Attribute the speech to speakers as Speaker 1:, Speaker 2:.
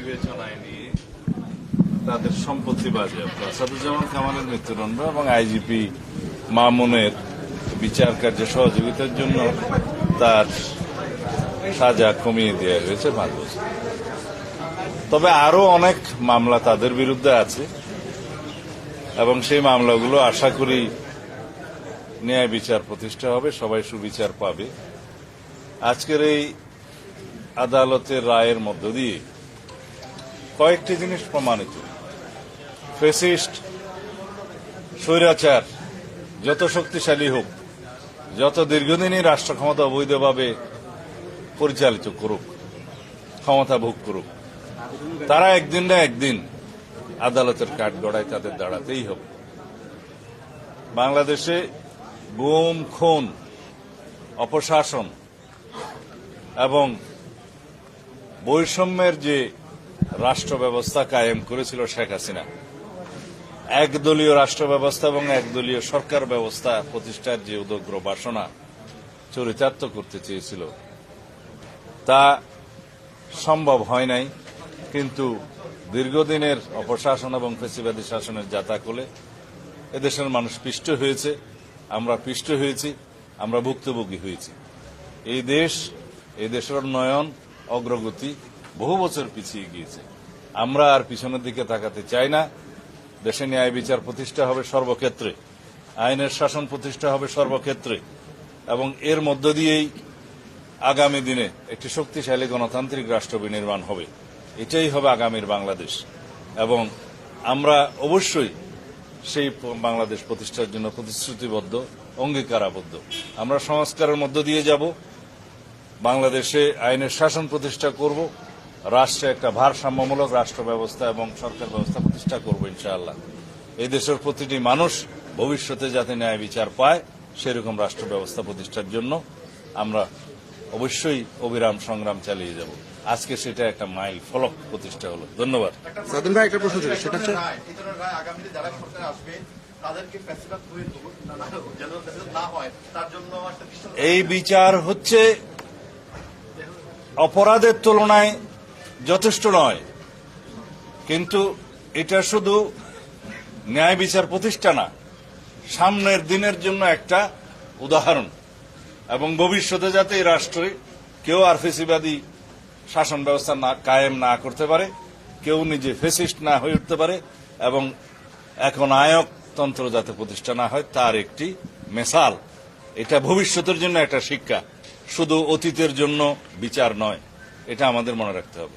Speaker 1: বিবেচনায় নিয়ে তাদের সম্পত্তি বাজেয়াপ্ত, আসাদুজ্জামান কামালের মৃত্যুদণ্ড এবং আইজিপি মামুনের বিচার কার্যে সহযোগিতার জন্য তার সাজা কমিয়ে দেওয়া হয়েছে 5 বছর। তবে আরো অনেক মামলা তাদের বিরুদ্ধে আছে এবং সেই মামলাগুলো আশা করি ন্যায় বিচার প্রতিষ্ঠা হবে, সবাই সুবিচার পাবে। আজকের এই আদালতের রায়ের মধ্য দিয়ে কয়েকটি জিনিস প্রমাণিত। ফ্যাসিস্ট স্বৈরাচার যত শক্তিশালী হোক, যত দীর্ঘদিনই রাষ্ট্র ক্ষমতা অবৈধভাবে পরিচালিত করুক, ক্ষমতা ভোগ করুক, তারা একদিন না একদিন আদালতের কাঠগড়ায় তাদের দাঁড়াতেই হবে। বাংলাদেশে গুম, খুন, অপশাসন এবং বৈষম্যের যে রাষ্ট্র ব্যবস্থা কায়েম করেছিল শেখ হাসিনা, একদলীয় রাষ্ট্র ব্যবস্থা এবং একদলীয় সরকার ব্যবস্থা প্রতিষ্ঠার যে উদগ্র বাসনা চরিতার্থ করতে চেয়েছিল, তা সম্ভব হয় নাই। কিন্তু দীর্ঘদিনের অপশাসন এবং ফ্যাসিবাদী শাসনের জাতাকলে এদেশের মানুষ পিষ্ট হয়েছে, আমরা পিষ্ট হয়েছি, আমরা ভুক্তভোগী হয়েছি। এই দেশের উন্নয়ন অগ্রগতি বহু বছর পিছিয়ে গিয়েছে। আমরা আর পিছনের দিকে তাকাতে চাই না। দেশে ন্যায় বিচার প্রতিষ্ঠা হবে সর্বক্ষেত্রে, আইনের শাসন প্রতিষ্ঠা হবে সর্বক্ষেত্রে এবং এর মধ্য দিয়েই আগামী দিনে একটি শক্তিশালী গণতান্ত্রিক রাষ্ট্র বিনির্মাণ হবে। এটাই হবে আগামীর বাংলাদেশ এবং আমরা অবশ্যই সেই বাংলাদেশ প্রতিষ্ঠার জন্য প্রতিশ্রুতিবদ্ধ, অঙ্গীকারাবদ্ধ। আমরা সংস্কারের মধ্য দিয়ে যাব, বাংলাদেশে আইনের শাসন প্রতিষ্ঠা করব, রাষ্ট্রে একটা ভারসাম্যমূলক রাষ্ট্র ব্যবস্থা এবং সরকার ব্যবস্থা প্রতিষ্ঠা করব ইনশাআল্লাহ। এই দেশের প্রতিটি মানুষ ভবিষ্যতে যাতে ন্যায় বিচার পায় সেরকম রাষ্ট্র ব্যবস্থা প্রতিষ্ঠার জন্য আমরা অবশ্যই অবিরাম সংগ্রাম চালিয়ে যাব। আজকে সেটা একটা মাইল ফলক প্রতিষ্ঠা হলো। ধন্যবাদ।
Speaker 2: সাদিন ভাই, একটা প্রশ্ন ছিল, সেটা হচ্ছে
Speaker 1: এই বিচার হচ্ছে অপরাধের তুলনায় যথেষ্ট নয়, কিন্তু এটা শুধু ন্যায় বিচার প্রতিষ্ঠা না, সামনের দিনের জন্য একটা উদাহরণ এবং ভবিষ্যতে যাতে এই রাষ্ট্রে কেউ আর ফ্যাসিবাদী শাসন ব্যবস্থা কায়েম না করতে পারে, কেউ নিজে ফ্যাসিস্ট না হয়ে উঠতে পারে এবং এখন নায়কতন্ত্র যাতে প্রতিষ্ঠা না হয় তার একটি মেসাল। এটা ভবিষ্যতের জন্য একটা শিক্ষা, শুধু অতীতের জন্য বিচার নয়, এটা আমাদের মনে রাখতে হবে।